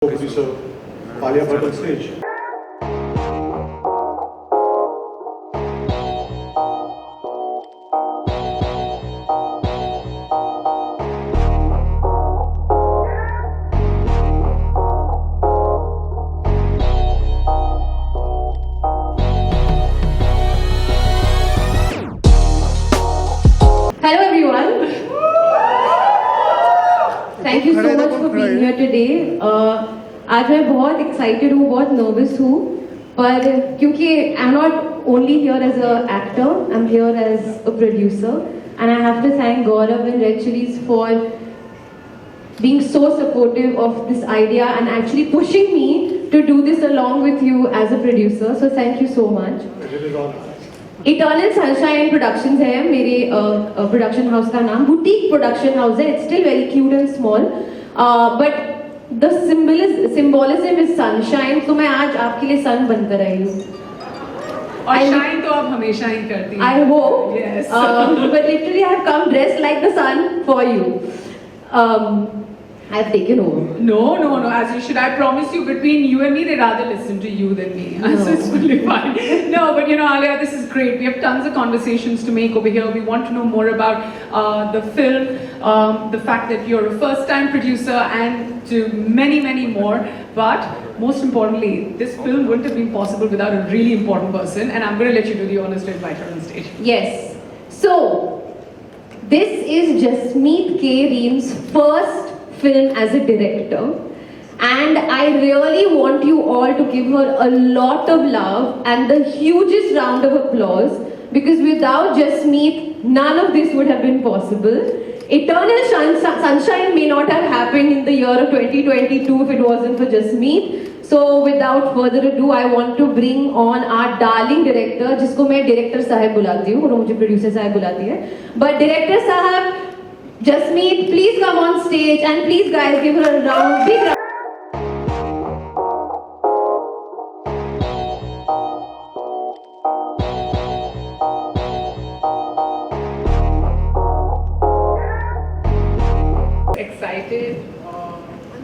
producer Alia Bhatt on stage. Hello everyone. Thank you so much for being here today. आज मैं बहुत excited हूँ, बहुत nervous हूँ, पर क्योंकि I'm not only here as an actor, I'm here as a producer, and I have to thank Gaurav and Red Chillies for being so supportive of this idea and actually pushing me to do this along with you as a producer. So thank you so much. Eternal sunshine productions है मेरे production house का नाम. Boutique production house है. It's still very cute and small, but the symbolism is sunshine. तो मैं आज आपके लिए सन बनकर आई हूँ. और शाइन तो आप हमेशा ही करती हैं. I hope. Yes. But literally I have come dressed like the sun for you. I've taken over. No, as you should. I promise you, between you and me, they rather listen to you than me. No. So it's fully fine. No, but Alia, this is great. We have tons of conversations to make over here. We want to know more about the film, the fact that you're a first-time producer, and to many, many more. But most importantly, this film wouldn't have been possible without a really important person. And I'm going to let you do the honors to invite her on stage. Yes. So, this is Jasmeet K. Reem's first film as a director, and I really want you all to give her a lot of love and the hugest round of applause, because without Jasmeet, none of this would have been possible. Eternal Sunshine may not have happened in the year of 2022 if it wasn't for Jasmeet. So without further ado, I want to bring on our darling director, जिसको मैं director साहब बुलाती हूँ और मुझे producer साहब बुलाती है. But director साहब Jasmeet, please come on stage, and please guys give her a round, big round. Excited.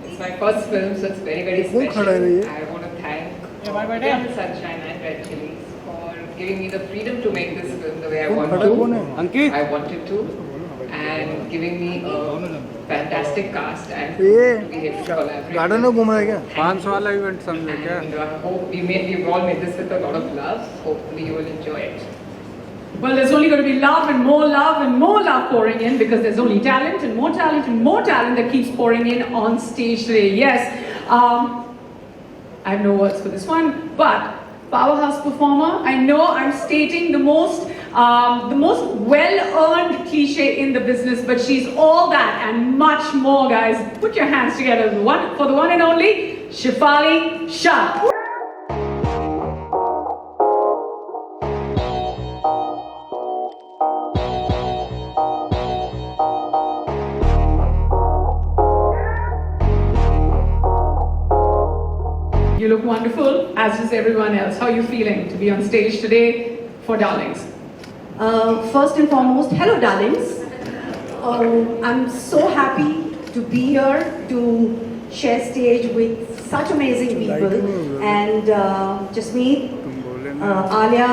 It's my first film, so it's very, very special. I want to thank Eternal Sunshine and Red Chillies for giving me the freedom to make this film the way I want to. I wanted to. And giving me a fantastic cast and to be able to collaborate. Garden में घूम रहा है क्या? Dance वाला event समझे क्या? And I hope we've all made this with a lot of love. Hopefully you will enjoy it. Well, there's only going to be love and more love pouring in, because there's only talent and more talent and more talent that keeps pouring in on stage today. Yes, I have no words for this one, but powerhouse performer. I know I'm stating the most well-earned cliche in the business, but she's all that and much more, guys. Put your hands together for the one and only Shefali Shah. You look wonderful, as does everyone else. How are you feeling to be on stage today for Darlings? First and foremost, hello darlings. I'm so happy to be here to share stage with such amazing people, and Jasmeet, Alia,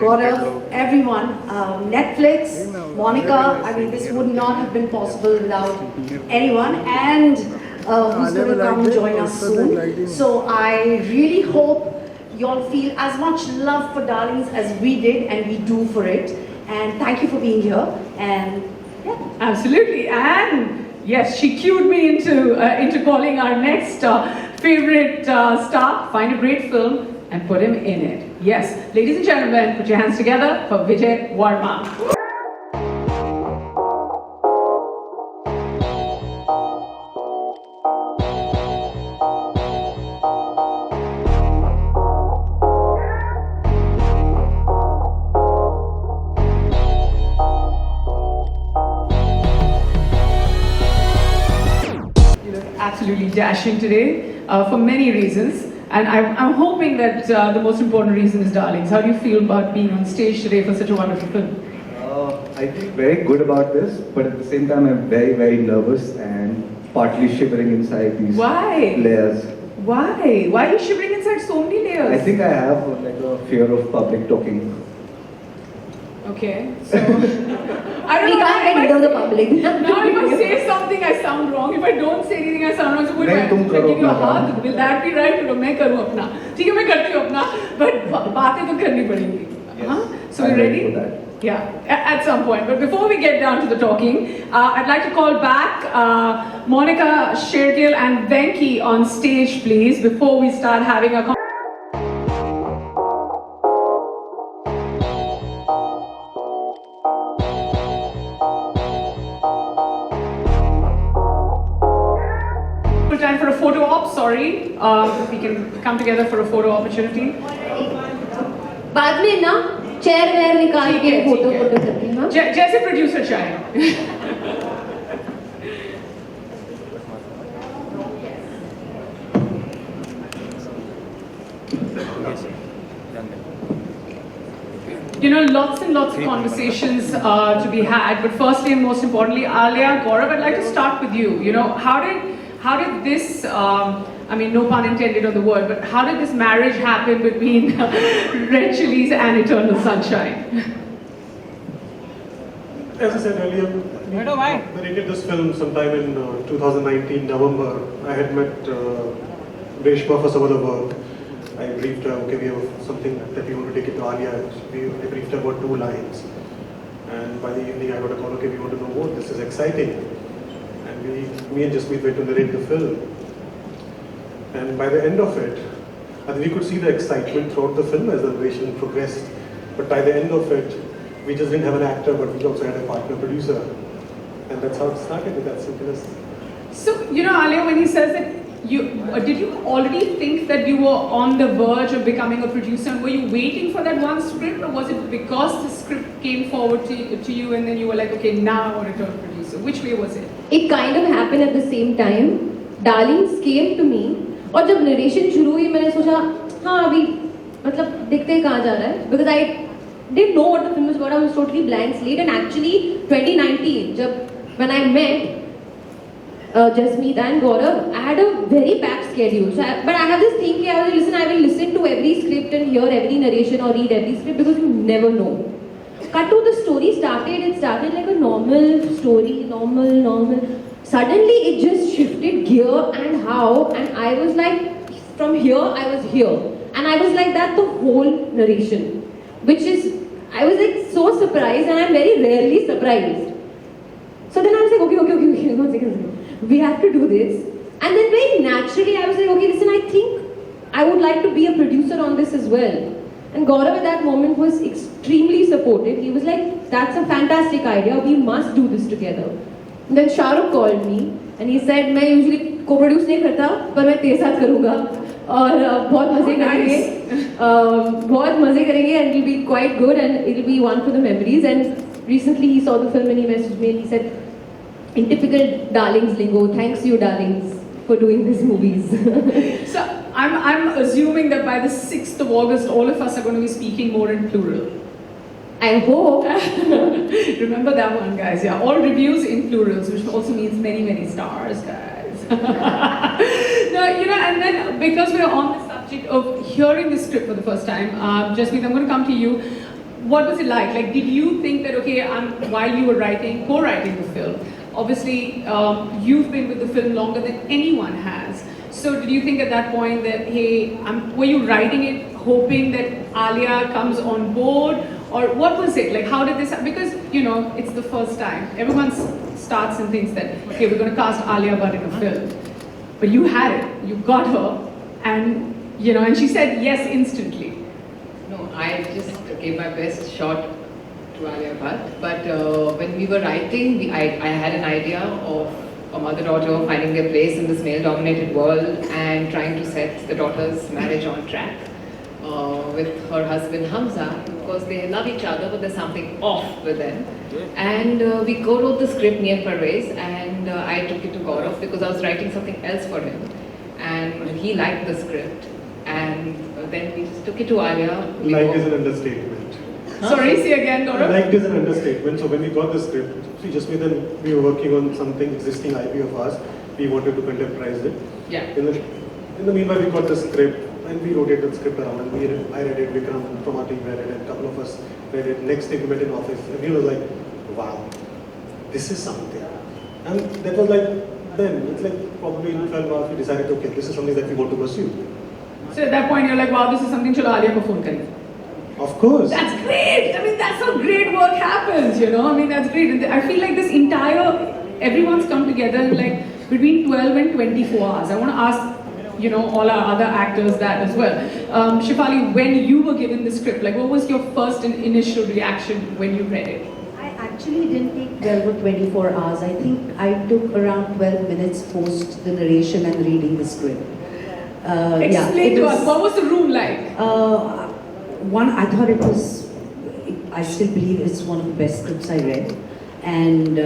Gaurav, everyone, Netflix, Monica. I mean, this would not have been possible without anyone, and who's going to come join us soon. So I really hope you all feel as much love for Darlings as we did, and we do for it. And thank you for being here. And yeah. Absolutely. And yes, she cued me into calling our next favorite star. Find a great film and put him in it. Yes, ladies and gentlemen, put your hands together for Vijay Varma. Absolutely dashing today for many reasons, and I'm hoping that the most important reason is Darlings. How do you feel about being on stage today for such a wonderful film? I feel very good about this, but at the same time I'm very, very nervous, and partly shivering inside these Why? layers. Why? Why are you shivering inside so many layers? I think I have like a fear of public talking. Okay, so I don't We know. can't get rid of the public. Now, if I say something, I sound wrong. If I don't say anything, I sound wrong. So, नहीं, तुम if I करो give you a अपना काम। hug, will that be right? तो मैं करूँ अपना. ठीक है, मैं करती हूँ अपना. But बातें तो करनी पड़ेंगी. Huh? So I'm we're ready ready? for that. Yeah, at some point. But before we get down to the talking, I'd like to call back Monica Shergill and Venki on stage, please, before we start having a time for a photo op, sorry. We can come together for a photo opportunity. बाद में ना chair where निकाल ठीक के है, photo ठीक है। Photo करते हैं हाँ? जैसे प्रोड्यूसर चाहे. You know, lots and lots of conversations to be had, but firstly and most importantly, Alia, Gaurav, I'd like to start with you. You know, how did this, I mean, no pun intended on the word, but how did this marriage happen between Red Chillies and Eternal Sunshine? As I said earlier, we narrated this film sometime in 2019, November. I had met Reshma for some other work. I briefed her, okay, we have something that we want to take it to Alia. I briefed her about 2 lines. And by the evening I got a call, okay, we want to know more, this is exciting. And me and Jasmeet went to narrate the film. And by the end of it, I think we could see the excitement throughout the film as the narration progressed. But by the end of it, we just didn't have an actor, but we also had a partner producer. And that's how it started with that synchronous. So, you know, Alia, when he says that, did you already think that you were on the verge of becoming a producer? Were you waiting for that one script, or was it because the script came forward to you and then you were like, okay, now I want to turn producer? Which way was it? It kind of happened at the same time. Darlings came to me और जब narration शुरू हुई मैंने सोचा हाँ अभी मतलब देखते हैं कहाँ जा रहा है because I didn't know what the film was about. I was totally blank slate, and actually 2019 when I met Jasmeet and Gaurav, I had a very packed schedule. So but I have this thing I will listen to every script and hear every narration or read every script because you never know. Cut to the story started. It started like a normal story, normal. Suddenly it just shifted gear and I was like, from here I was here, and I was like that the whole narration, which is I was like so surprised, and I'm very rarely surprised. So then I was like, okay, 1 second. We have to do this. And then very naturally I was like, okay, listen, I think I would like to be a producer on this as well. And Gaurav at that moment was extremely supportive. He was like, that's a fantastic idea, we must do this together. And then Shah Rukh called me and he said, मैं usually co-produce नहीं करता, पर मैं तेरे साथ करूँगा और बहुत मज़े करेंगे and it'll be quite good and it'll be one for the memories. And recently he saw the film and he messaged me and he said, in typical Darlings lingo, thanks you Darlings for doing these movies. So I'm assuming that by the 6th of August, all of us are going to be speaking more in plural. I hope. Remember that one, guys. Yeah, all reviews in plurals, which also means many stars, guys. Now, you know, and then because we're on the subject of hearing the script for the first time, Jasmeet, I'm going to come to you. What was it like? Like, did you think that, okay, while you were co-writing the film, obviously you've been with the film longer than anyone has. So did you think at that point that, hey, were you writing it hoping that Alia comes on board? Or what was it? Like, how did this happen? Because, you know, it's the first time. Everyone starts and thinks that, okay, we're going to cast Alia Bhatt in a film. But you had it. You got her. And, you know, and she said yes instantly. No, I just gave my best shot to Alia Bhatt. But when we were writing, I had an idea of a mother-daughter finding their place in this male-dominated world and trying to set the daughter's marriage on track with her husband Hamza, because they love each other, but there's something off with them. And we co-wrote the script, me and Parvez, and I took it to Gaurav because I was writing something else for him. And he liked the script. And then we just took it to Alia. Like is an understatement. Sorry, say again, Gaurav. Like is an understatement. So when we got the script, see, just then we were working on something existing IP of ours. we wanted to contemporize it. Yeah. In the meanwhile, we got the script and we rotated the script around. And I read it, Vikram from our team read it, and a couple of us read it. Next day we met in office, and he was like, "Wow, this is something." And that was like then. It's like probably in 12 hours we decided, okay, this is something that we want to pursue. So at that point, you're like, wow, this is something chalo Alia ko phone kare. Of course. That's great. I mean, that's how great work happens, you know. I mean, that's great. And I feel like this entire, everyone's come together in like between 12 and 24 hours. I want to ask, you know, all our other actors that as well. Shefali, when you were given the script, like what was your first and initial reaction when you read it? I actually didn't take 12 or 24 hours. I think I took around 12 minutes post the narration and reading the script. Explain to us, what was the room like? One, I thought it was, I still believe it's one of the best scripts I read. And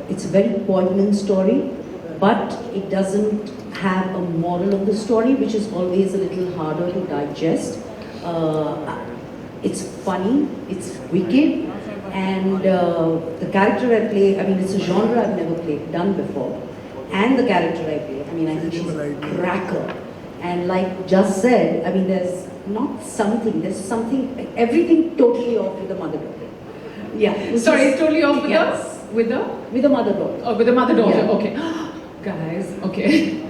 it's a very poignant story, but it doesn't have a moral of the story, which is always a little harder to digest. It's funny, it's wicked, and the character I play, I mean, it's a genre I've never done before. And the character I play, I mean, I think she's a cracker. And like just said, I mean, there's there's something, everything totally off with the mother daughter. Yeah. Sorry, it's totally off with Yes. with the? With the mother daughter. Oh, with the mother daughter, Yeah. okay. Guys, okay.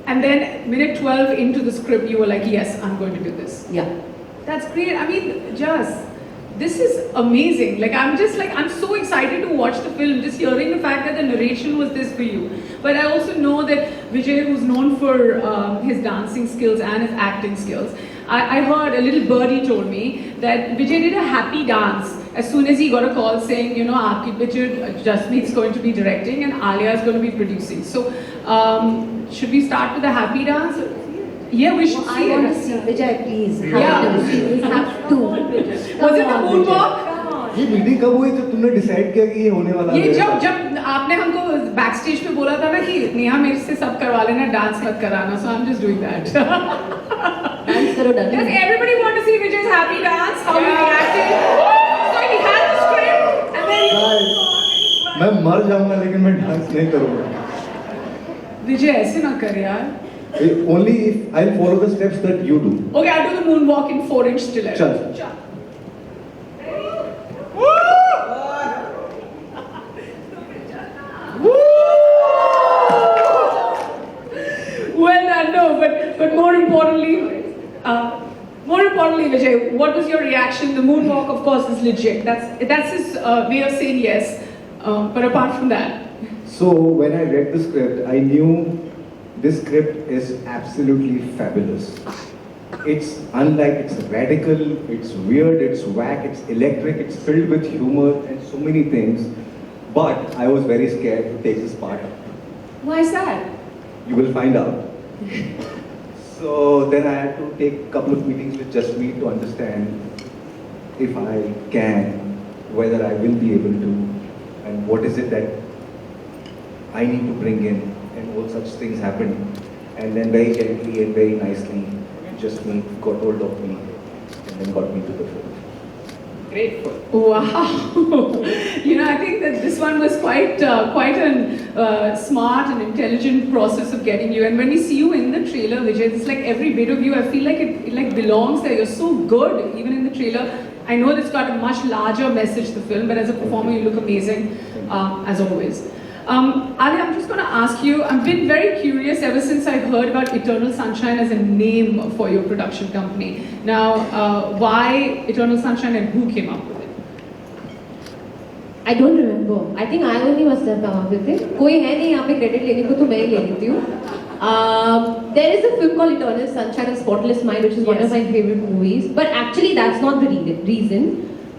And then minute 12 into the script, you were like, yes, I'm going to do this. Yeah. That's great. I mean, this is amazing. Like, I'm so excited to watch the film, just hearing the fact that the narration was this for you. But I also know that Vijay, who's known for his dancing skills and his acting skills, I heard a little birdie told me that Vijay did a happy dance as soon as he got a call saying, you know, Aapki picture, Jasmeet's going to be directing and Alia is going to be producing. So, should we start with a happy dance? Yeah, we should see I want it. to see Vijay, please. Yeah. We have to. Was it the moonwalk? ये meeting कब हुई जब तुमने decide किया कि ये होने वाला ये है? जब आपने हमको बैक स्टेज पे बोला था ना कि नेहा मेरे से सब करवा लेना, डांस मत कराना, so I'm just doing that. Dance करो, darling. Does everybody want to see Vijay's happy dance? How he reacted? So he had the script and then Guys, मैं मर जाऊंगा लेकिन मैं डांस नहीं करूंगा. Vijay ऐसे ना कर यार. Only if I'll follow the steps that you do. Okay, I'll do the moonwalk in 4-inch stiletto. चल. Well done, no, but more importantly, Vijay, what was your reaction? The moonwalk, of course, is legit. That's his way of saying yes. But apart from that, So when I read the script, I knew this script is absolutely fabulous. It's unlike, it's radical, it's weird, it's whack, it's electric, it's filled with humor and so many things. But I was very scared to take this part up. why is that? You will find out. So then I had to take a couple of meetings with just me to understand if I can, whether I will be able to, and what is it that I need to bring in, and all such things happened. And then very gently and very nicely, just me got hold of me and then got me to the film. Grateful. Wow. You know, I think that this one was quite a smart and intelligent process of getting you. And when we see you in the trailer, Vijay, it's like every bit of you, I feel like it like belongs there. You're so good, even in the trailer. I know it's got a much larger message, the film, but as a performer, you look amazing, as always. Ali, I'm just going to ask you, I've been very curious ever since I heard about Eternal Sunshine as a name for your production company. Now, why Eternal Sunshine and who came up with it? I don't remember. I think I only must have come up with it. कोई है नहीं यहाँ पे credit लेने को तो मैं ही ले लेती हूँ. There is a film called Eternal Sunshine of Spotless Mind, which is one of my favorite movies. But actually, that's not the reason.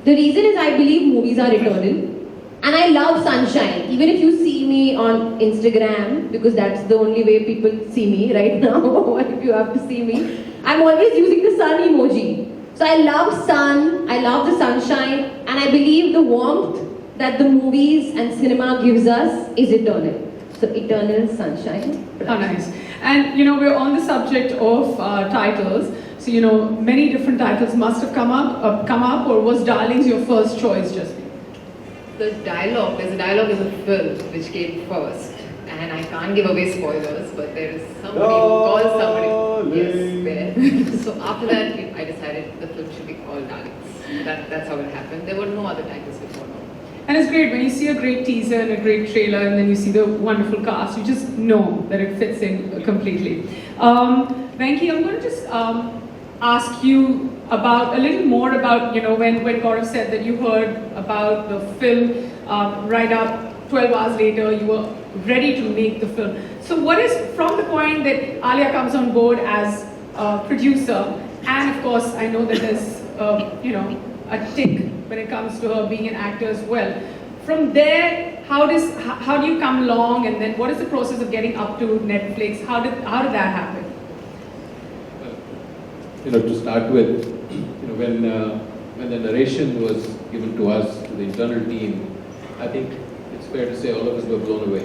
The reason is I believe movies are eternal. And I love sunshine. Even if you see me on Instagram, because that's the only way people see me right now, if you have to see me, I'm always using the sun emoji. So I love sun, I love the sunshine, and I believe the warmth that the movies and cinema gives us is eternal. So Eternal Sunshine. Oh, nice. And you know, we're on the subject of titles. So you know, many different titles must have come up, or was Darlings your first choice, just? There's a dialogue in the film which came first, and I can't give away spoilers, but there is somebody who calls somebody. Yes, there. So after that, I decided the film should be called Darlings. That's how it happened. There were no other titles before now. And it's great when you see a great teaser and a great trailer, and then you see the wonderful cast. You just know that it fits in completely. Venki, I'm going to just ask you about a little more about when Gaurav said that you heard about the film right up 12 hours later, you were ready to make the film. So what is, from the point that Alia comes on board as a producer, and of course I know that there's a tick when it comes to her being an actor as well. From there, how do you come along, and then what is the process of getting up to Netflix? How did that happen? To start with, when the narration was given to us, to the internal team, I think it's fair to say all of us were blown away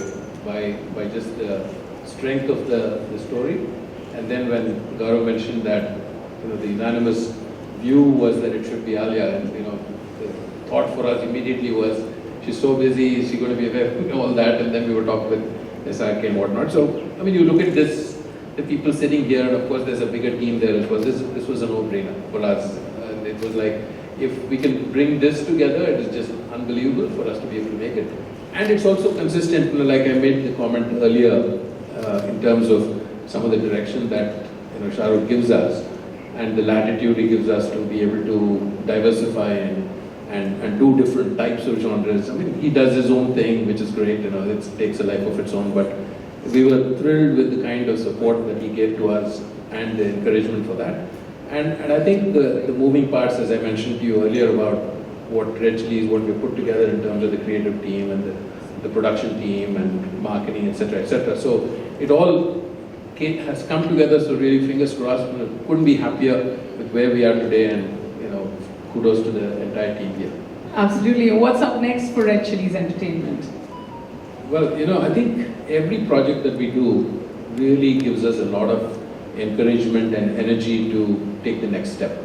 by just the strength of the story. And then when Gaurav mentioned that the unanimous view was that it should be Alia, and the thought for us immediately was, she's so busy, is she going to be aware of all that? And then we were talking with SRK and whatnot. So, you look at this, the people sitting here, and of course there's a bigger team there as well. This was a no-brainer for us. And it was like, if we can bring this together, it is just unbelievable for us to be able to make it. And it's also consistent, like I made the comment earlier, in terms of some of the direction that Shah Rukh gives us, and the latitude he gives us to be able to diversify and do different types of genres. He does his own thing, which is great, it takes a life of its own, but we were thrilled with the kind of support that he gave to us and the encouragement for that. And I think the moving parts, as I mentioned to you earlier about what actually is what we put together in terms of the creative team and the production team and marketing, etc., etc. So it all has come together, so really fingers crossed. Couldn't be happier with where we are today, and kudos to the entire team here. Absolutely. What's up next for Red Chillies Entertainment? Well, I think every project that we do really gives us a lot of encouragement and energy to take the next step.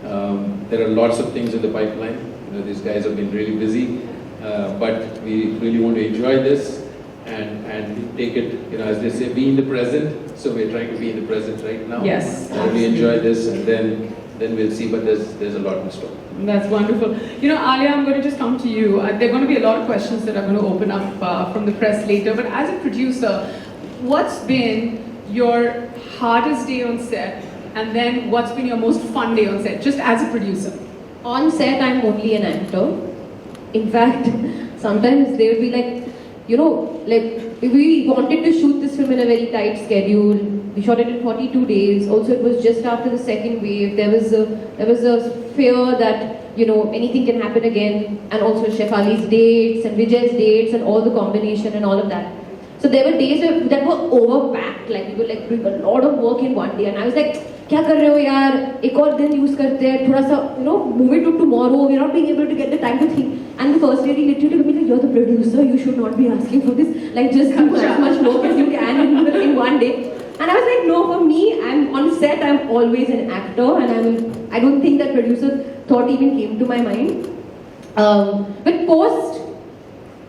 There are lots of things in the pipeline. These guys have been really busy, but we really want to enjoy this and take it, as they say, be in the present. So we're trying to be in the present right now. Yes. We enjoy this, and then we'll see, but there's a lot in store. That's wonderful. Alia, I'm going to just come to you. There are going to be a lot of questions that are going to open up from the press later, but as a producer, what's been your hardest day on set, and then what's been your most fun day on set, just as a producer? On set, I'm only an actor. In fact, sometimes they would be like, we wanted to shoot this film in a very tight schedule. We shot it in 42 days. Also, it was just after the second wave. There was a fear that anything can happen again, and also Shefali's dates and Vijay's dates and all the combination and all of that. So there were days that were overpacked. Like we were doing a lot of work in one day, and I was like, क्या कर रहे हो यार? एक और दिन use करते हैं. थोड़ा सा move it to tomorrow. We're not being able to get the time to think. And the first lady literally told me like, you're the producer. You should not be asking for this. Like just do as much work as you can in one day. And I was like, no, for me, I'm on set. I'm always an actor, and I don't think that producer thought even came to my mind. But post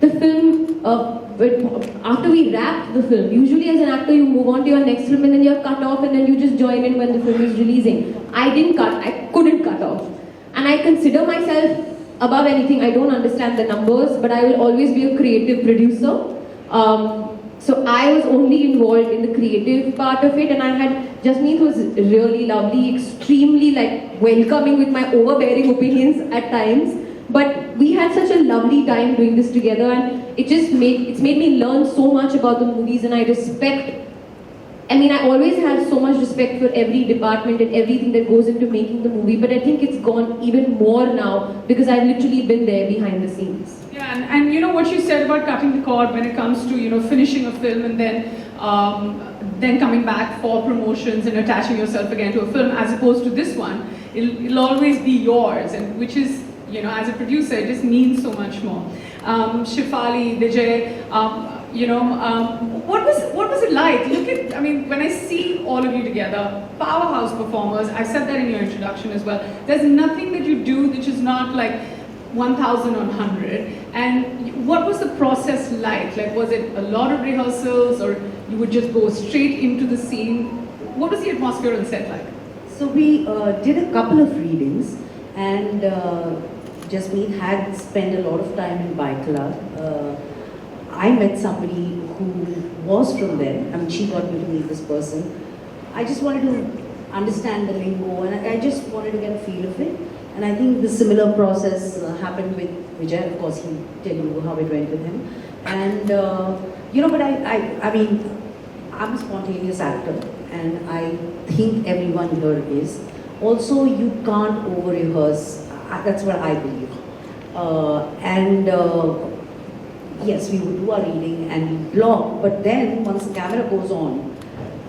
the film, after we wrap the film, usually as an actor you move on to your next film and then you're cut off and then you just join in when the film is releasing. I didn't cut, I couldn't cut off. And I consider myself above anything. I don't understand the numbers, but I will always be a creative producer. So I was only involved in the creative part of it, and Jasmeet was really lovely, extremely welcoming with my overbearing opinions at times. But we had such a lovely time doing this together, and it's made me learn so much about the movies, and I always had so much respect for every department and everything that goes into making the movie, but I think it's gone even more now because I've literally been there behind the scenes. Yeah, and what you said about cutting the cord when it comes to finishing a film and then coming back for promotions and attaching yourself again to a film, as opposed to this one, it'll always be yours, and which is, as a producer, it just means so much more. Shefali, Vijay, what was it like? When I see all of you together, powerhouse performers, I said that in your introduction as well. There's nothing that you do which is not 1000 on 100. And what was the process like? Like, was it a lot of rehearsals, or you would just go straight into the scene? What was the atmosphere on set like? So we did a couple of readings, and Jasmeet had spent a lot of time in Baikala. I met somebody who was from there. I mean, she got me to meet this person. I just wanted to understand the lingo, and I just wanted to get a feel of it. And I think the similar process happened with Vijay. Of course, he'll tell you how it went with him. And but I mean, I'm a spontaneous actor, and I think everyone here is. Also, you can't over-rehearse. That's what I believe. Yes, we would do our reading and we block, but then once the camera goes on,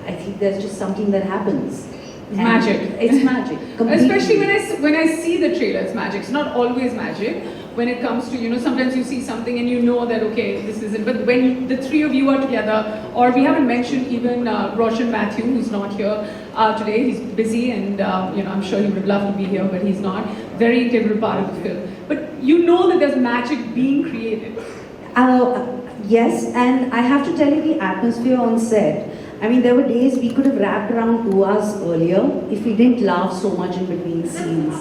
I think there's just something that happens. Magic. It's magic. Completely. Especially when I see the trailer, it's magic. It's not always magic. When it comes to, sometimes you see something and you know that, okay, this isn't. But when the three of you are together, or we haven't mentioned even Roshan Matthew, who's not here today. He's busy, and I'm sure he would have loved to be here, but he's not. Very integral part of the film. But you know that there's magic being created. Yes, and I have to tell you the atmosphere on set. I mean, there were days we could have wrapped around 2 hours earlier if we didn't laugh so much in between scenes.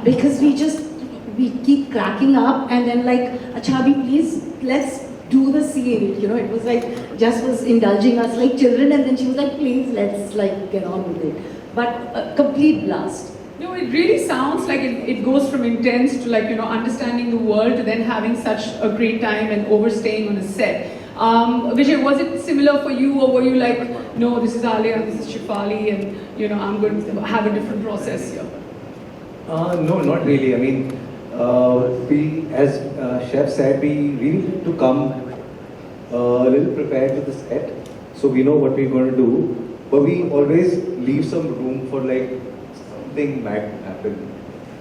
Because we keep cracking up and then like, Achabhi, please, let's do the scene. It was like, Just was indulging us like children, and then she was like, please, let's like get on with it. But a complete blast. No, it really sounds like it goes from intense to like, understanding the world to then having such a great time and overstaying on the set. Vijay, was it similar for you, or were you like, no, this is Alia, this is Shefali, and I'm going to have a different process here? No, not really. I mean, we, as Chef said, we really need to come a little prepared with the set, so we know what we're going to do. But we always leave some room for like something might happen.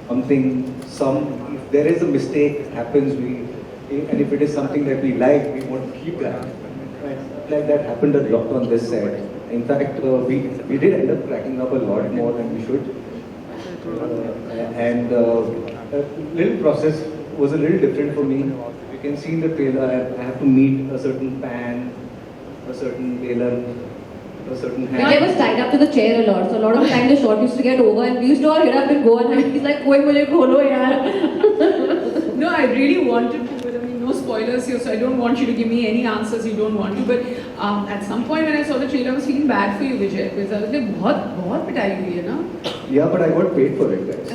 If there is a mistake happens, and if it is something that we like, we want to keep that. Like that happened a lot on this set. In fact, we did end up cracking up a lot more than we should. Little process was a little different for me. You can see in the trailer, I have to meet a certain pan, a certain tailor, a certain hand. Vijay was tied up to the chair a lot, so a lot of the time the shot used to get over, and we used to all get up and go, and he's like, "Koi mujhe kholo yaar." No, I really wanted to, but I mean, no spoilers here, so I don't want you to give me any answers you don't want to. But at some point when I saw the trailer, I was feeling bad for you, Vijay, because I was like, बहुत पिटाई हुई है ना? Yeah, but I got paid for it, guys.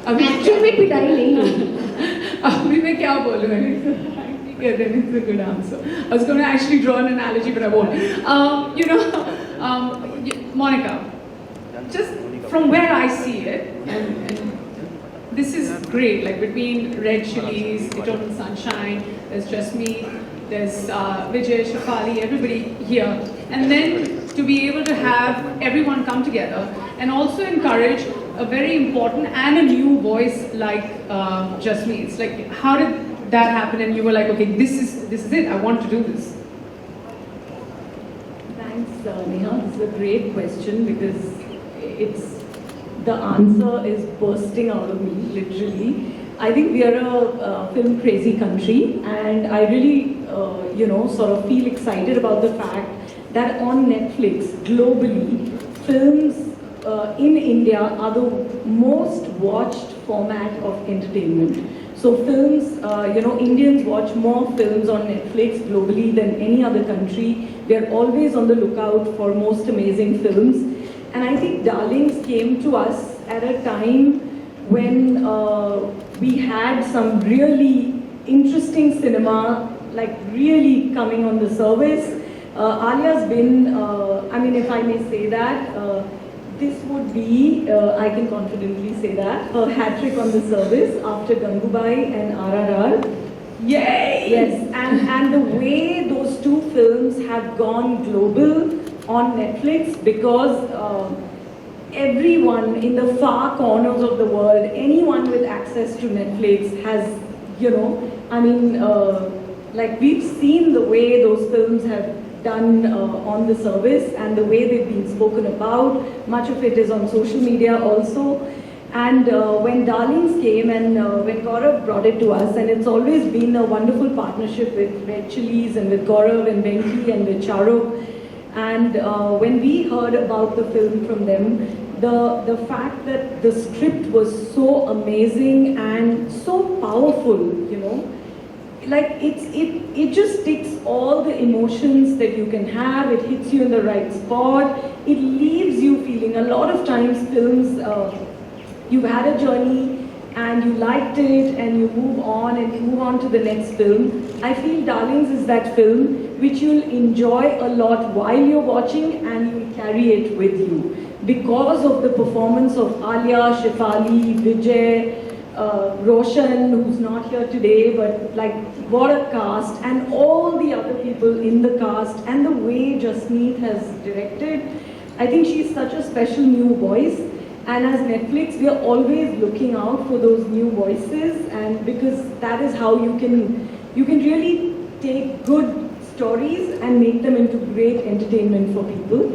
Actually में पिटाई नहीं हुई. अभी मैं क्या बोलूँ? It's a good answer. I was going to actually draw an analogy, but I won't. Monica, just from where I see it, and this is great, like between Red Chilies, Eternal Sunshine, there's just me, there's Vijay, Shefali, everybody here. And then to be able to have everyone come together and also encourage a very important and a new voice like Just Me. It's like, how did that happen, and you were like, okay, this is it, I want to do this? Thanks, Neha. This is a great question because the answer is bursting out of me, literally. I think we are a film crazy country, and I really, sort of feel excited about the fact that on Netflix, globally, films in India are the most watched format of entertainment. So films, Indians watch more films on Netflix globally than any other country. They're always on the lookout for most amazing films. And I think Darlings came to us at a time when we had some really interesting cinema, like really coming on the service. Alia's been, if I may say that, this would be, I can confidently say that, a hat-trick on the service after Gangubai and RRR. Yay! Yes, and the way those two films have gone global on Netflix, because everyone in the far corners of the world, anyone with access to Netflix has, we've seen the way those films have done on the service and the way they've been spoken about. Much of it is on social media also. And when Darlings came and when Gaurav brought it to us, and it's always been a wonderful partnership with Red Chillies and with Gaurav and Venki and with Charuk. And when we heard about the film from them, the fact that the script was so amazing and so powerful, you know, like it just takes all the emotions that you can have. It hits you in the right spot. It leaves you feeling. A lot of times films, you've had a journey and you liked it and you move on to the next film. I feel Darlings is that film which you'll enjoy a lot while you're watching, and you'll carry it with you because of the performance of Alia, Shefali, Vijay, Roshan, who's not here today, but like what a cast, and all the other people in the cast, and the way Jasmeet has directed. I think she's such a special new voice. And as Netflix, we are always looking out for those new voices, and because that is how you can really take good stories and make them into great entertainment for people.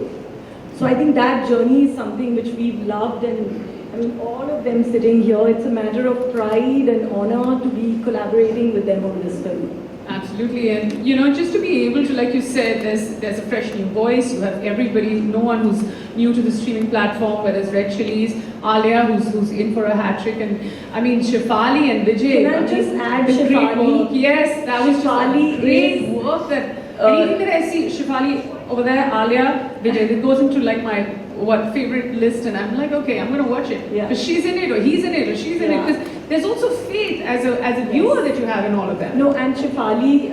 So I think that journey is something which we've loved, and I mean all of them sitting here, it's a matter of pride and honor to be collaborating with them on this film. Absolutely, and you know, just to be able to, like you said, there's a fresh new voice. You have everybody, no one who's new to the streaming platform. Whereas Red Chillies, Alia, who's in for a hat trick, and I mean Shefali and Vijay. Can I just add the great Shefali? work. Yes, that was Shefali just great is, work. That anything that I see Shefali over there, Alia, Vijay, it goes into like my favorite list, and I'm like, okay, I'm gonna watch it because she's in it, or he's in it, or she's in it. Because there's also faith as a viewer that you have in all of them. No, and Shefali,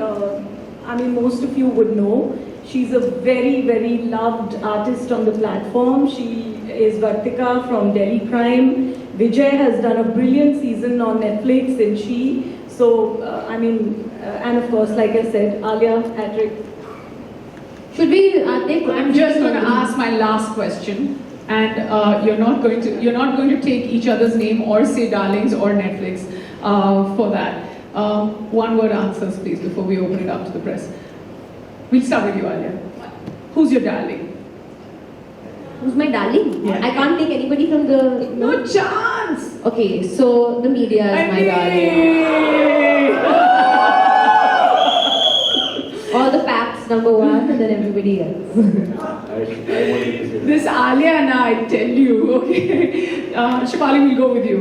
I mean, most of you would know, she's a very, very loved artist on the platform. She is Vartika from Delhi Crime. Vijay has done a brilliant season on Netflix in She. So, I mean, and of course, like I said, Alia, hat-trick. Should we take? I'm just going to ask my last question, and you're not going to take each other's name or say Darlings or Netflix for that. One-word answers, please, before we open it up to the press. We'll start with you, Alia. Who's your darling? Who's my darling? Yeah. I can't take anybody from the. No chance. Okay, so the media is my darling. Or the Paps #1, and then everybody else. I wanted to say that. This Alia and I tell you, okay. Shefali, will go with you.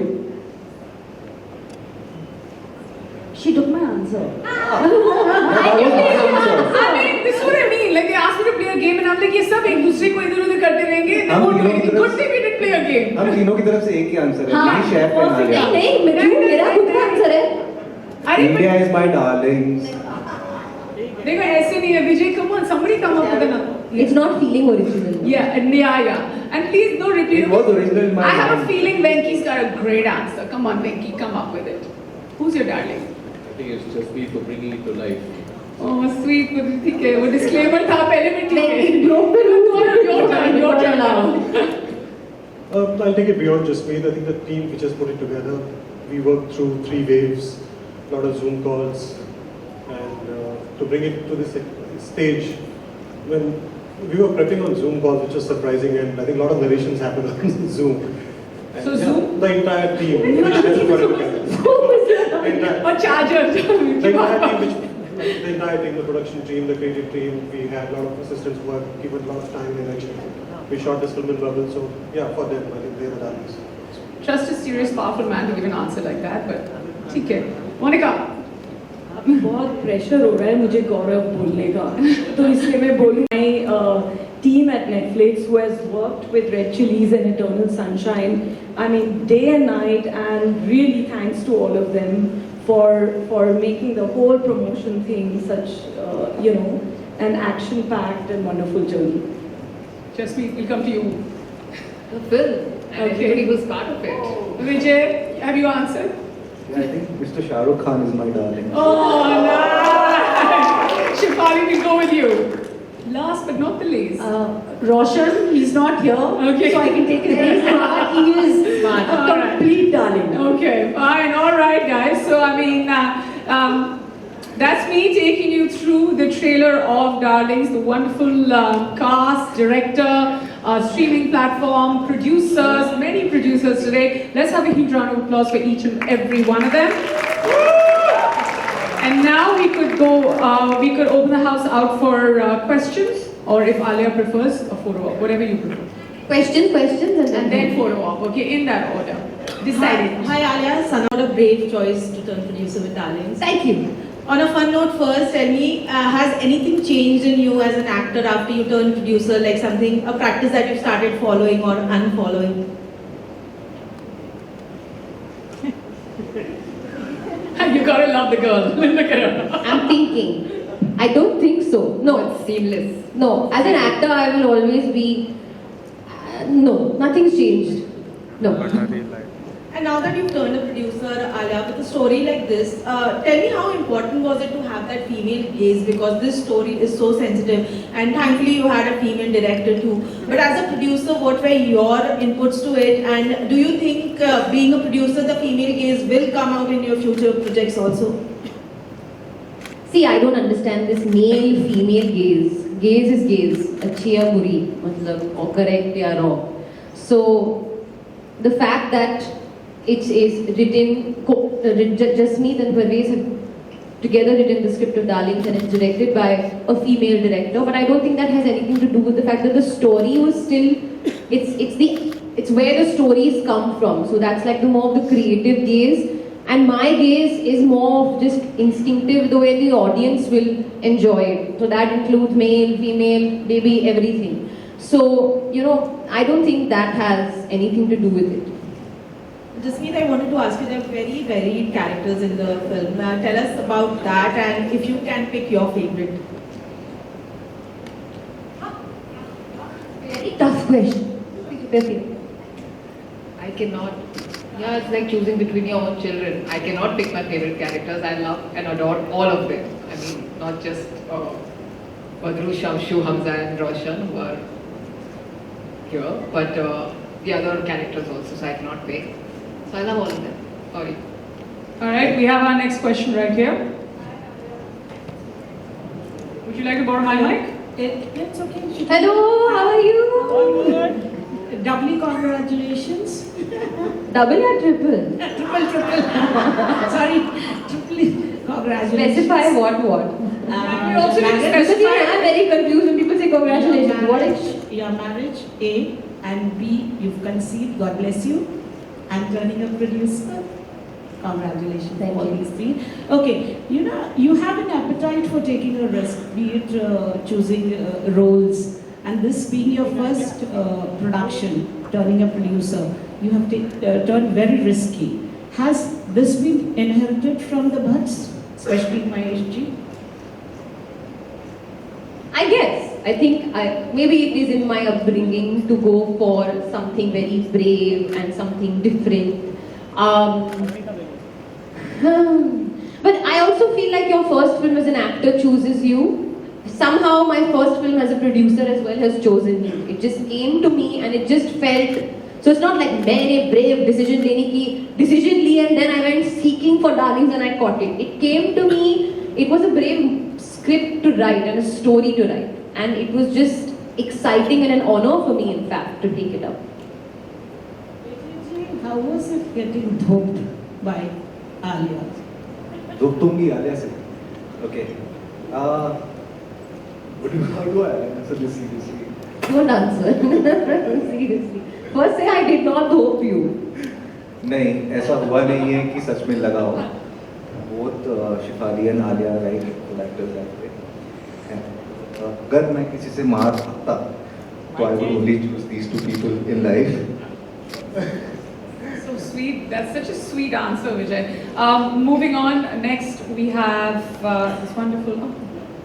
She took my answer. I mean, this is what I mean. Like they asked me to play a game, and I'm like, ये सब एक दूसरे को इधर-उधर करते रहेंगे. They won't do anything. Good thing we did play a game. हम तीनों की तरफ से एक ही आंसर है. हाँ, मेरी शेफ है नहीं नहीं, मेरा खुद का आंसर है. India is my darlings. देखो ऐसे नहीं है विजय. Come on, somebody come up with another. It's not feeling original. Yeah. And please don't repeat. It was original in my I have a mind. feeling Venki's got a great answer. Come on, Venki, come up with it. Who's your darling? I think it's just me for bringing it to life. Oh, sweet. ठीक है. वो disclaimer था पहले में ठीक है. Your turn now. I'll take it beyond just me. I think the team which has put it together, we worked through 3 waves, a lot of Zoom calls, and to bring it to this stage, when we were prepping on Zoom calls, which was surprising, and I think a lot of narrations happened on Zoom. And So Zoom? The entire team, which has put it together. Or charger. The entire team, the production team, the creative team, we had a lot of assistants who have given a lot of time and energy. We shot this film in bubble, so yeah, for them, I think they're the darlings. Trust a serious, powerful man to give an answer like that, but ठीक है. Monica. अभी बहुत pressure हो रहा है मुझे गौरव बोलने का, तो इसलिए मैं बोलूँ. My team at Netflix who has worked with Red Chillies and Eternal Sunshine, I mean day and night, and really thanks to all of them for making the whole promotion thing such an action-packed and wonderful journey. Jasmeet, we'll come to you. The film. And everybody was part of it. Vijay, have you answered? Yeah, I think Mr. Shah Rukh Khan is my darling. Oh, nice! Shefali, we'll go with you. Last but not the least. Roshan, he's not here, Okay. so I can take his place, but he is a complete darling. Okay, fine, all right, guys. So, I mean, that's me taking you through the trailer of Darlings, the wonderful cast, director, streaming platform, producers, many producers today. Let's have a huge round of applause for each and every one of them. And now we could open the house out for questions, or if Alia prefers, a photo op, whatever you prefer. Questions, And then photo op, okay, in that order. Decided. Hi Alia, what a brave choice to turn producer with Darlings. Thank you. On a fun note, first tell me, has anything changed in you as an actor after you turned producer, like something, a practice that you started following or unfollowing? You gotta love the girl. Look at her. I'm thinking. I don't think so. No. It's seamless. No. As an actor, I will always be. No. Nothing's changed. No. And now that you've turned a producer, Alia, with a story like this, tell me how important was it to have that female gaze, because this story is so sensitive, and thankfully you had a female director too. But as a producer, what were your inputs to it, and do you think being a producer, the female gaze will come out in your future projects also? See, I don't understand this male-female gaze. Gaze is gaze. Achhi ya buri, matlab, or correct ya wrong. So, the fact that it is written, Jasmeet and Parvez have together written the script of Darlings, and it's directed by a female director. But I don't think that has anything to do with the fact that the story was still, it's where the stories come from. So that's like the more of the creative gaze. And my gaze is more of just instinctive, the way the audience will enjoy it. So that includes male, female, maybe everything. So, I don't think that has anything to do with it. Jasmeet, I wanted to ask you, there are very varied characters in the film. Tell us about that, and if you can pick your favorite. Very tough question. I cannot. Yeah, it's like choosing between your own children. I cannot pick my favorite characters. I love and adore all of them. I mean, not just Badru, Shamshu, Hamza and Roshan who are here, but the other characters also, so I cannot pick. So I love all of them. Sorry. Alright, we have our next question right here. Would you like to borrow my mic? It's okay. Hello, how are you? All good. Doubly congratulations. Double or triple? Triple. Sorry, triple congratulations. Specify what? We also need to Because specify. I'm very confused when people say congratulations. What is? Your marriage, A, and B, you've conceived, God bless you, and turning a producer. Congratulations. Thank all you. these three. Okay, you have an appetite for taking a risk, be it choosing roles, and this being your first production, turning a producer, you have turned very risky. Has this been inherited from the Bhatts, especially Mahesh ji? I guess. I think maybe it is in my upbringing to go for something very brave and something different. But I also feel like your first film as an actor chooses you. Somehow my first film as a producer as well has chosen me. It just came to me and it just felt. So it's not like मैंने brave decision Lee and then I went seeking for Darlings and I caught it. It came to me. It was a brave script to write and a story to write, and it was just exciting and an honor for me, in fact, to take it up. How was it getting doped by Alia? Doptungi Alia se. Okay. How do I answer this seriously? Don't answer. Seriously. First say I did not hope you. नहीं, ऐसा हुआ नहीं है कि सच में लगा हो. Both Shefali and Alia, right, actors that way. अगर मैं किसी से मार सकता, तो I would only choose these two people in life. So sweet. That's such a sweet answer, Vijay. Moving on. Next, we have this wonderful. Oh,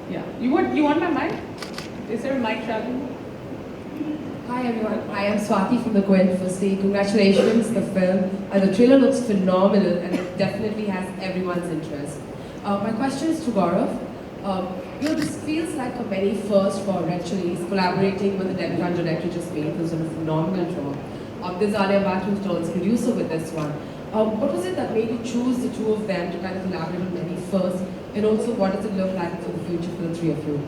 yeah. You want my mic? Is there a mic traveling? Hi everyone, I am Swati from The Gwen. Firstly, congratulations, the film. The trailer looks phenomenal and it definitely has everyone's interest. My question is to Gaurav. This feels like a very first for Red Chillies, collaborating with the debutante director just made, who's done a phenomenal job. There's Alia Bhatt, who's turns producer with this one. What was it that made you choose the two of them to kind of collaborate on Many first? And also, what does it look like for the future for the three of you?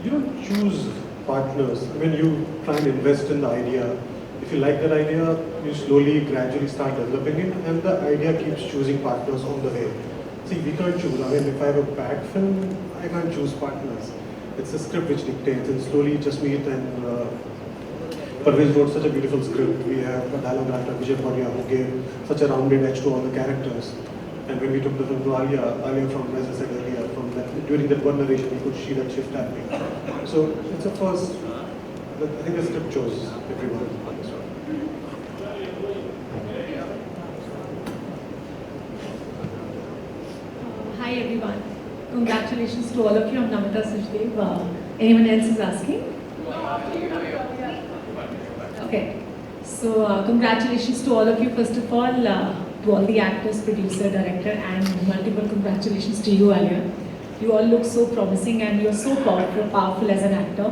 You don't choose partners. I mean, you try and invest in the idea. If you like that idea, you slowly, gradually start developing it, and the idea keeps choosing partners on the way. See, we can't choose. I mean, if I have a bad film, I can't choose partners. It's a script which dictates, and slowly just meet and Parvez wrote such a beautiful script. We have a dialogue actor, Vijay Varma, who gave such a rounded edge to all the characters. And when we took the film to Alia from, as I said earlier, from that, during that one narration, we could see that shift happening. So it's a first, I think the script chose everyone. Hi everyone. Congratulations to all of you. I'm Namita Suchdev. Anyone else is asking? Okay. So congratulations to all of you first of all, to all the actors, producer, director, and multiple congratulations to you, Alia. You all look so promising and you're so powerful as an actor,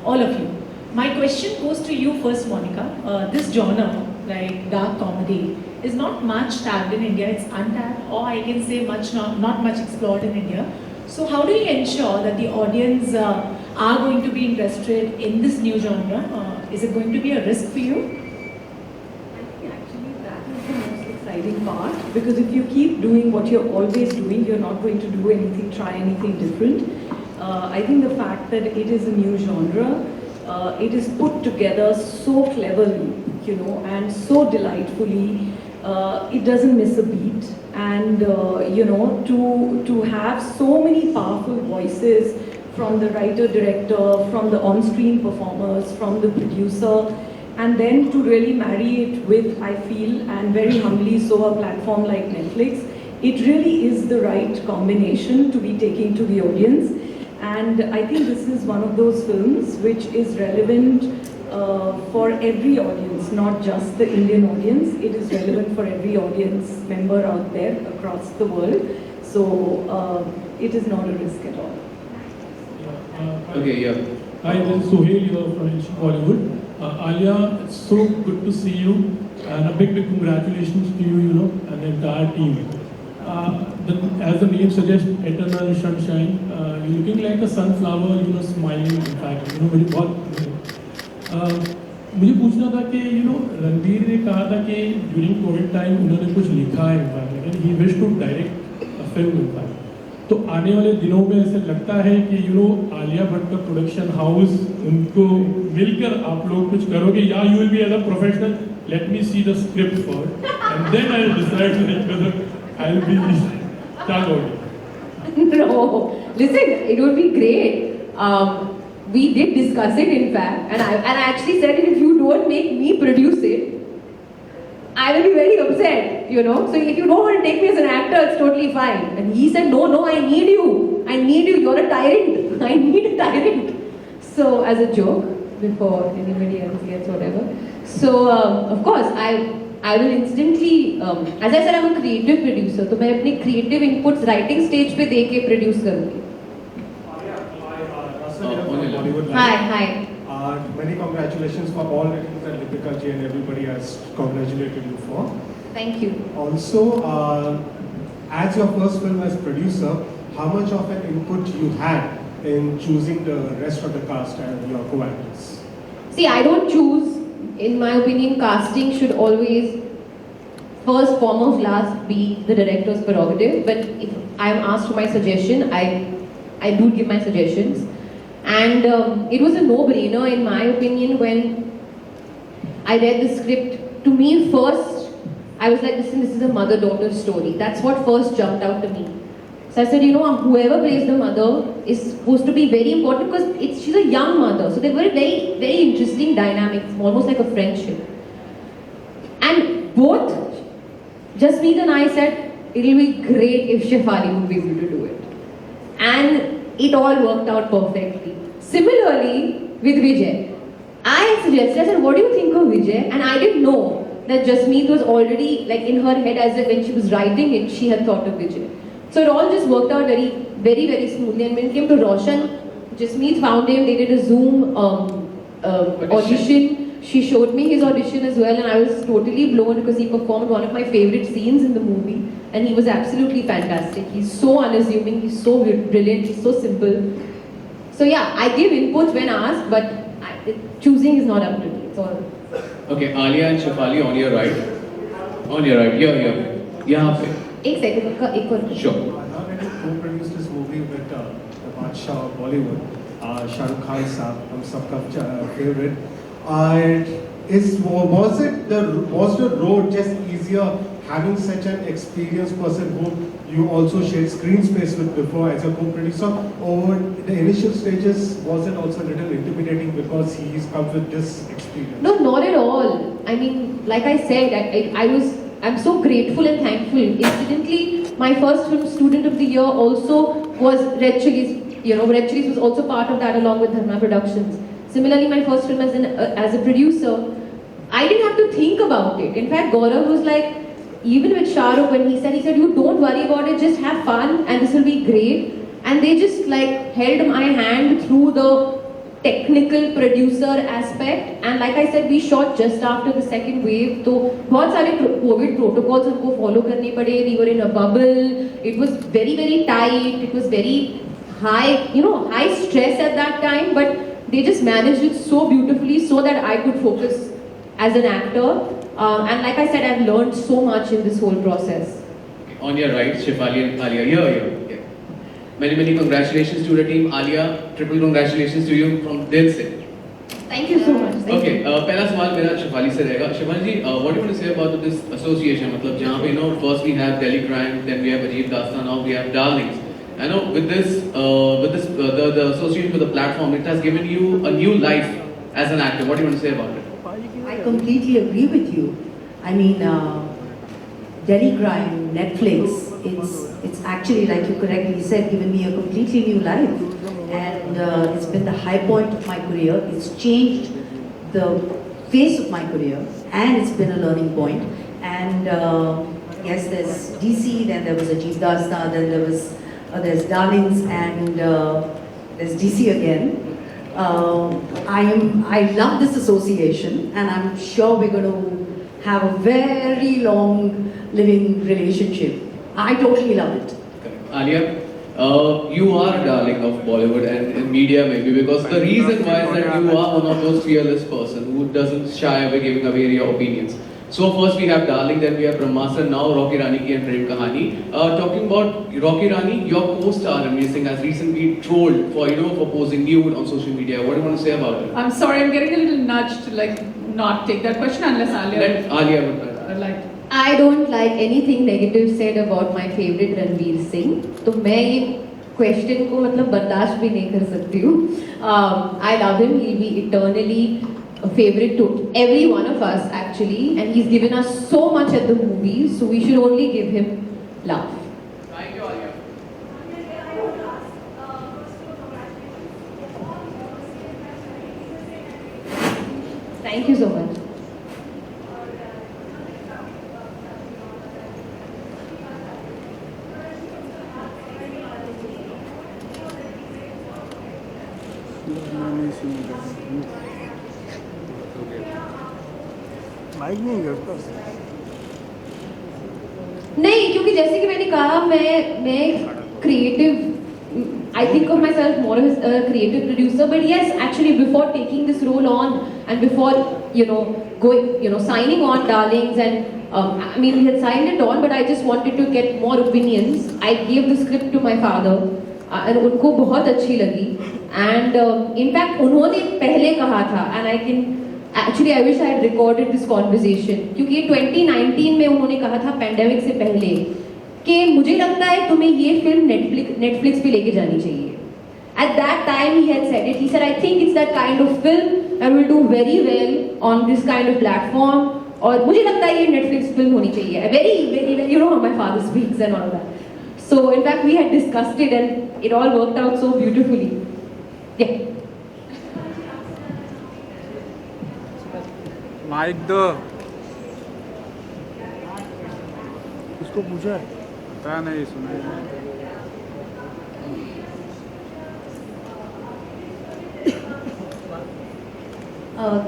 all of you. My question goes to you first, Monica. This genre, like dark comedy, is not much tapped in India. It's untapped, or I can say not much explored in India. So how do you ensure that the audience are going to be interested in this new genre? Is it going to be a risk for you? I think actually that is the most exciting part, because if you keep doing what you're always doing, you're not going to do anything, try anything different. I think the fact that it is a new genre, it is put together so cleverly, you know, and so delightfully. It doesn't miss a beat, and you know, to have so many powerful voices from the writer, director, from the on-screen performers, from the producer, and then to really marry it with, I feel, and very humbly so, a platform like Netflix, it really is the right combination to be taking to the audience. And I think this is one of those films which is relevant for every audience, not just the Indian audience. It is relevant for every audience member out there across the world. So it is not a risk at all. Okay, yeah. Hi, this is Sohail here from Bollywood. Alia, it's so good to see you, and a big congratulations to you, you know, and the entire team. As the name suggests, eternal sunshine, you're looking like a sunflower, you know, smiling, in fact, you know, very बहुत मुझे पूछना था कि you know Ranbir ने कहा था कि during Covid time उन्होंने कुछ लिखा है इनफैक्ट, लेकिन he wish to direct a film in fact. तो आने वाले दिनों में ऐसा लगता है कि यू नो आलिया भट्ट का प्रोडक्शन हाउस उनको मिलकर आप लोग कुछ करोगे, या you will be as a professional, let me see the script first and then I will decide whether I will be start. No, listen, it would be great. We did discuss it, in fact, and I actually said, if you don't make me produce it, I will be very upset, you know. So if you don't want to take me as an actor, it's totally fine. And he said, no, I need you. I need you. You're a tyrant. I need a tyrant. So as a joke, before anybody else gets whatever. So of course, I will instantly, as I said, I'm a creative producer. So मैं अपने creative inputs writing stage पे दे के produce करूँगी. Hi. Many congratulations for all the things that Deepika ji and everybody has congratulated you for. Thank you. Also, as your first film as producer, how much of an input you had in choosing the rest of the cast and your co-actors? See, I don't choose. In my opinion, casting should always, first, foremost, last, be the director's prerogative. But if I am asked for my suggestion, I do give my suggestions. And it was a no-brainer, in my opinion, when I read the script. To me, first, I was like, listen, this is a mother-daughter story. That's what first jumped out to me. So I said, you know, whoever plays the mother is supposed to be very important, because she's a young mother. So they were very, very interesting dynamics, almost like a friendship. And both Jasmeet and I said, it'll be great if Shefali would be able to do it. And it all worked out perfectly. Similarly, with Vijay, I suggested, I said, what do you think of Vijay? And I didn't know that Jasmeet was already, like, in her head, as if when she was writing it, she had thought of Vijay. So it all just worked out very, very, very smoothly. And when it came to Roshan, Jasmeet found him, they did a Zoom audition. She showed me his audition as well, and I was totally blown because he performed one of my favorite scenes in the movie, and he was absolutely fantastic. He's so unassuming, he's so brilliant, he's so simple. So yeah, I give inputs when asked, but choosing is not up to me. It's all. Okay, Alia and Shefali on your right. On your right. Here. यहाँ पे. एक second का एक और. Sure. I've already co-produced this movie with the Badshah of Bollywood, Shah Rukh Khan Saab, hum sabka favorite. Was the road just easier having such an experienced person who you also shared screen space with before as a co-producer? Over the initial stages, was it also a little intimidating because he's come with this experience? No, not at all. I mean, like I said, I'm so grateful and thankful. Incidentally, my first film, Student of the Year, also was Red Chillies. You know, Red Chillies was also part of that along with Dharma Productions. Similarly, my first film as a producer, I didn't have to think about it. In fact, Gaurav was like, even with Shah Rukh, when he said, you don't worry about it, just have fun and this will be great. And they just like held my hand through the technical producer aspect. And like I said, we shot just after the second wave. So, बहुत सारे COVID protocols हमको follow करने पड़े. We were in a bubble. It was very, very tight. It was very high, high stress at that time. But they just managed it so beautifully so that I could focus as an actor. And like I said, I've learned so much in this whole process. On your right, Shefali and Alia. Here. Many congratulations to the team. Alia, triple congratulations to you from Dil Se. Thank you so much. Okay, पहला सवाल मेरा शेफाली से रहेगा. Shefali ji, what do you want to say about this association? मतलब जहाँ पे first we have Delhi Crime, then we have Ajeeb Dastan, now we have Darlings. I know with this, the association with the platform, it has given you a new life as an actor. What do you want to say about it? I completely agree with you. I mean, Delhi Crime, Netflix, it's actually, like you correctly said, given me a completely new life. And it's been the high point of my career. It's changed the face of my career, and it's been a learning point. And yes, there's DC, then there was Ajeeb Dastan, then there's Darlings, and there's DC again. I love this association, and I'm sure we're going to have a very long living relationship. I totally love it. Alia, you are a darling of Bollywood and media maybe, because the reason why is that you are one of those fearless person who doesn't shy away giving away your opinions. So first we have Darling, then we have Brahmastra, now Rocky Rani ki and Prem Kahani. Talking about Rocky Rani, your co-star Ranveer Singh has recently trolled for posing nude on social media. What do you want to say about it? I'm sorry, I'm getting a little nudged to not take that question unless Alia. Let Alia would I don't like anything negative said about my favorite Ranveer Singh. तो मैं ये question को मतलब बर्दाश्त भी नहीं कर सकती हूँ. I love him. He'll be eternally a favorite to every one of us actually, and he's given us so much at the movies, so we should only give him love. Thank you, Alia. Thank you so much. नहीं, क्योंकि जैसे कि मैंने कहा मैं creative. I think of myself more as a creative producer, but yes, actually before taking this role on and before going signing on Darlings, and I mean we had signed it on, but I just wanted to get more opinions. I gave the script to my father and उनको बहुत अच्छी लगी, and in fact उन्होंने पहले कहा था, and I wish I had recorded this conversation, क्योंकि ये 2019 में उन्होंने कहा था pandemic से पहले कि मुझे लगता है तुम्हें ये फिल्म Netflix पे लेके जानी चाहिए. At that time he had said it. He said, I think it's that kind of film that will do very well on this kind of platform. और मुझे लगता है ये Netflix film होनी चाहिए. Very, how my father speaks and all that. So in fact we had discussed it and it all worked out so beautifully. Yeah. Mike दो. उसको पूछा है? पता नहीं सुना.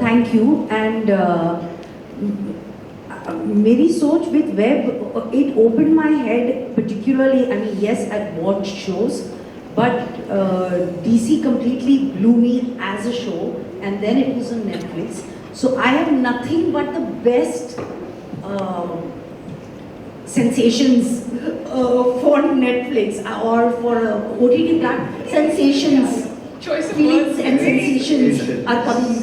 Thank you. And मेरी सोच with web, it opened my head particularly. I mean, yes, I've watched shows, but DC completely blew me as a show, and then it was on Netflix. So I have nothing but the best sensations for Netflix or for OTT platform. Sensations, Choice of feelings words. and sensations are coming.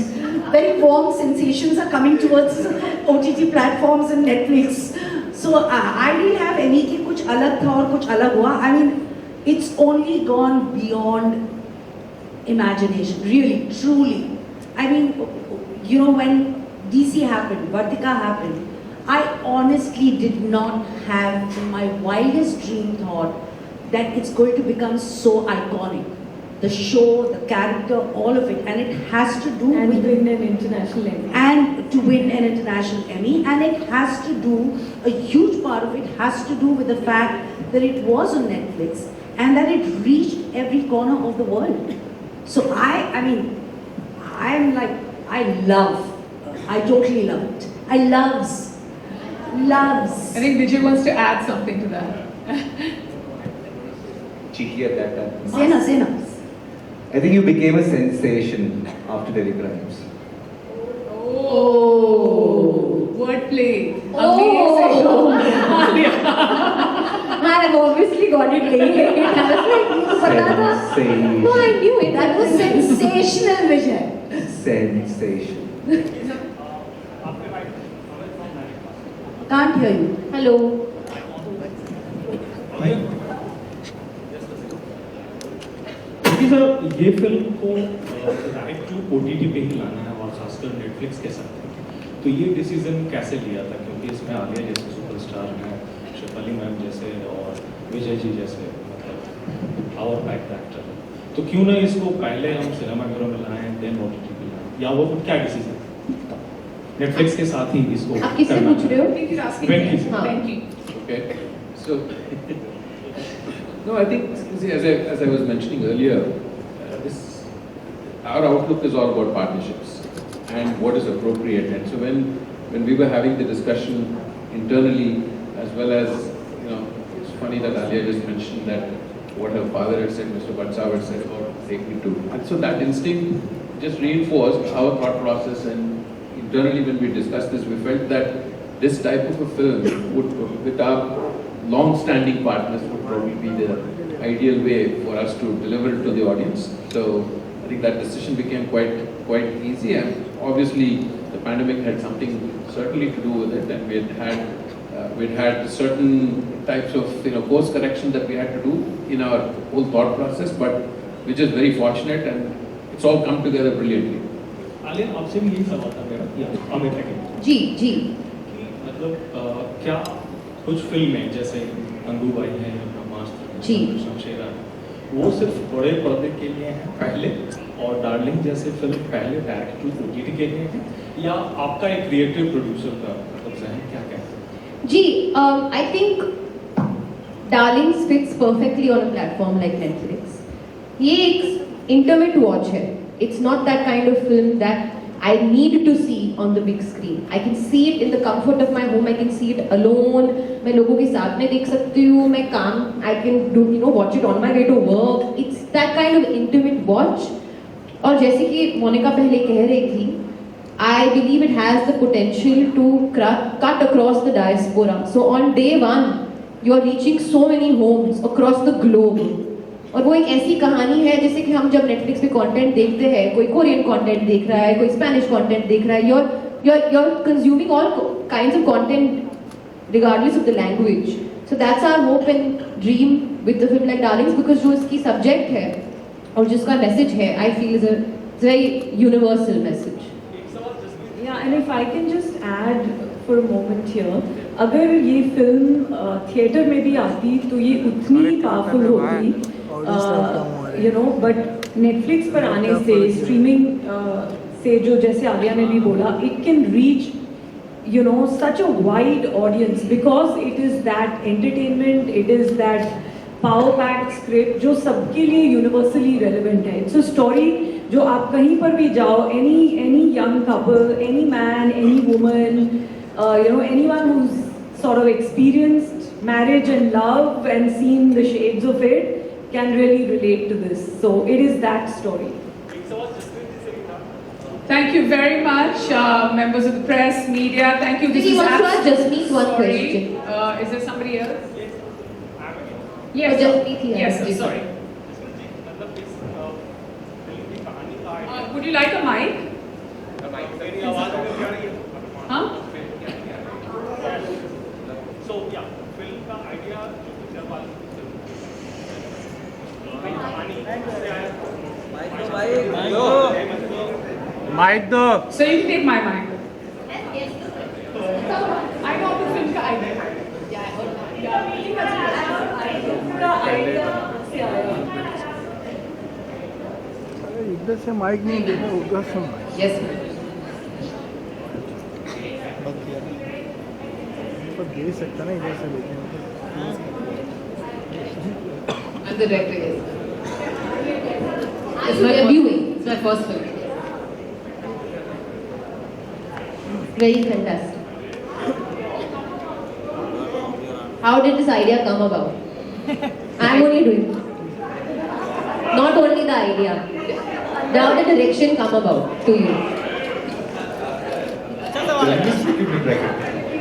Very warm sensations are coming towards OTT platforms and Netflix. So I didn't have any कि कुछ अलग था और कुछ अलग हुआ. I mean, it's only gone beyond imagination, really, truly. I mean, you know, when DC happened, Vartika happened, I honestly did not have in my wildest dream thought that it's going to become so iconic. The show, the character, all of it, and it has to do And with win an international Emmy. and to win an international Emmy, and it has to do, a huge part of it has to do with the fact that it was on Netflix and that it reached every corner of the world. So I mean, I'm like, I totally love it. Loves. I think Vijay wants to add something to that. Cheeky at that time. Sena. I think you became a sensation after Delhi Crimes. Oh, wordplay. Oh. Amazing. I have obviously got it late. I was like, pata tha. Sensation. No, I knew it. That was sensational, Vijay. Sensation. Can't hear you. Hello. Sir ये film को direct to OTT पे ही लाना है और खासकर Netflix के साथ, तो ये डिसीजन कैसे लिया था? क्योंकि इसमें आलिया जैसे सुपरस्टार हैं, शेफाली मैम जैसे और विजय जी जैसे मतलब पावर पैक्ड एक्टर, तो क्यों ना इसको पहले हम सिनेमाघरों में लाएं देन OTT पे लाएं, या वो क्या डिसीजन नेटफ्लिक्स के साथ ही इसको आप किससे पूछ रहे हो? Venki. Okay. So, no, I think, see, as I was mentioning earlier, our outlook is all about partnerships and what is appropriate. And so when we were having the discussion internally, as well as, you know, it's funny that Alia just mentioned that what her father had said, Mr. Bhatt had said about taking to. And so that instinct just reinforced our thought process, and internally when we discussed this, we felt that this type of a film would, with our long-standing partners, would probably be the ideal way for us to deliver it to the audience. So I think that decision became quite easy, and obviously the pandemic had something certainly to do with it, and we'd had certain types of course correction that we had to do in our whole thought process, but we're just very fortunate, and it's all come together brilliantly. Alia, आपसे भी यही सवाल था मेरा, या अमित है जी मतलब क्या कुछ फिल्में जैसे अंगूबाई है या ब्रह्मास्त्र जी शमशेरा, वो सिर्फ बड़े पर्दे के लिए हैं पहले, और डार्लिंग जैसे फिल्म पहले डायरेक्ट टू OTT के लिए है, या आपका एक क्रिएटिव प्रोड्यूसर का मतलब है, क्या कहते हैं? जी, I think Darling fits perfectly on a platform like Netflix. ये एक intimate watch है. It's not that kind of film that I need to see on the big screen. I can see it in the comfort of my home. I can see it alone. मैं लोगों के साथ में देख सकती हूँ. मैं काम I can do watch it on my way to work. It's that kind of intimate watch. और जैसे कि मोनिका पहले कह रही थी, I believe it has the potential to cut across the diaspora. So on day one, you are reaching so many homes across the globe. और वो एक ऐसी कहानी है जैसे कि हम जब नेटफ्लिक्स पे कंटेंट देखते हैं, कोई कोरियन कंटेंट देख रहा है, कोई स्पेनिश कंटेंट देख रहा है, you're consuming all kinds of content regardless of the language. So that's our hope and dream with the film like Darlings, because जो इसकी subject है और जिसका message है, I feel is a very universal message. Yeah, and if I can just add for a moment here, अगर ये film theatre में भी आती तो ये उतनी पावरफुल होती, बट नेटफ्लिक्स पर आने से स्ट्रीमिंग से जो जैसे आलिया ने भी बोला, it can reach such a wide audience because it is that entertainment, it is that power packed script जो सबके लिए universally relevant है. It's a story जो आप कहीं पर भी जाओ, any young couple, any man, any woman, anyone who's sort of experienced marriage and love and seen the shades of it, can really relate to this. So it is that story. Thank you very much, members of the press, media. Thank you. This He is wants to ask absolute- Jasmeet one Sorry. question. Is there somebody else? Yes, Yes, Jasmeet here. Yes, sir, sorry. Would you like a mic? Huh? So yeah, film का idea जो picture वाले mic दो So you can take my mic. I got the film ka idea. अरे इधर से mic नहीं देना उधर से माइक Yes. तो दे सकता ना इधर से लेकिन I'm the director, yes. Are you reviewing? It's my first film. Very fantastic. How did this idea come about? I'm only doing. Not only the idea. How did direction come about to you?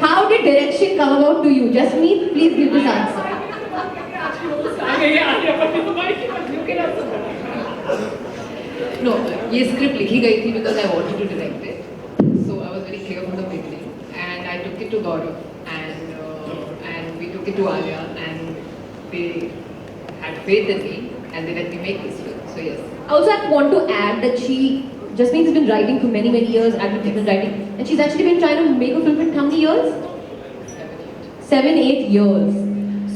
How did direction come about to you? Jasmeet, please give this answer. No, ये script लिखी गई थी because I wanted to direct it. So I was very clear from the beginning, and I took it to Gaurav, and we took it to Alia, and they had faith in me, and they let me make this film. So yes. Also, I want to add that Jasmeet has been writing for many, many years, advertisement writing, and she's actually been trying to make a film in how many years? 7, 8 years.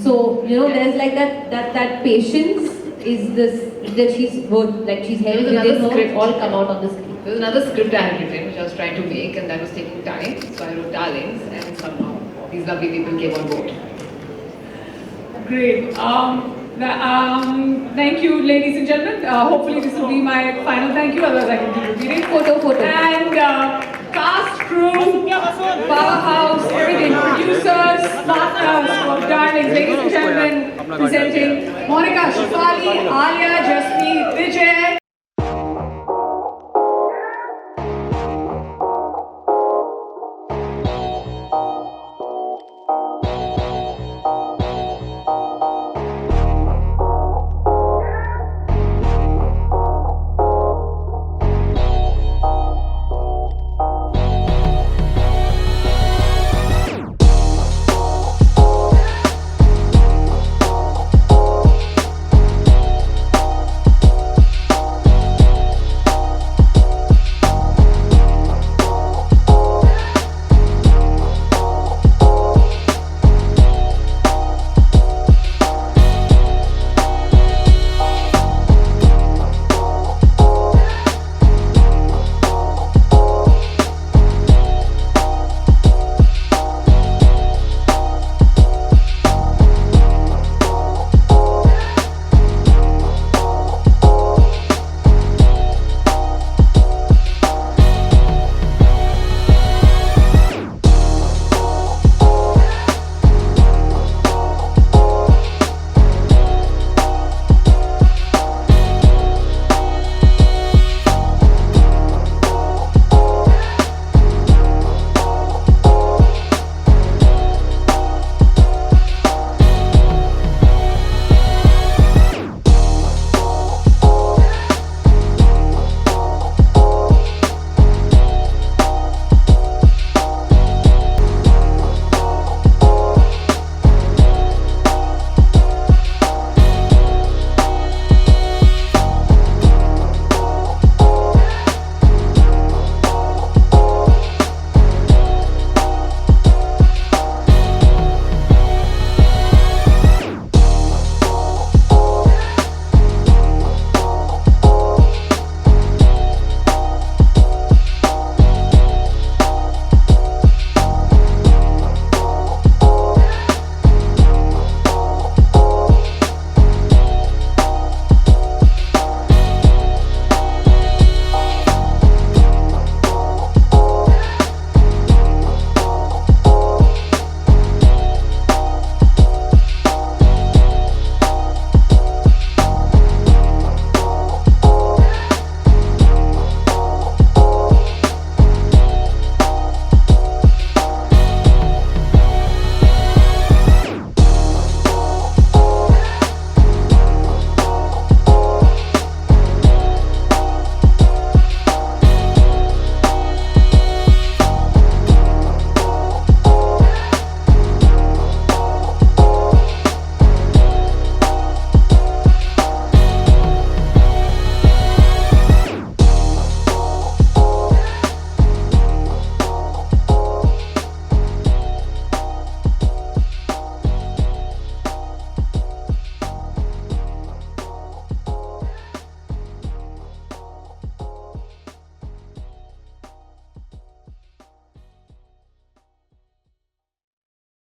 So, you know, there's like that patience is this, that she's both, like she's held There was within another her, script. all come out on the screen. There was another script I had written, which I was trying to make, and that was taking time. So I wrote Darlings, and somehow these lovely people came on board. Great. Thank you, ladies and gentlemen. Hopefully this will be my final thank you, otherwise I can keep repeating. Photo. And cast, crew, powerhouse, everything. Producers, partners of Darlings, ladies and gentlemen, presenting Monica, Shefali, Alia, Jasmeet, Vijay.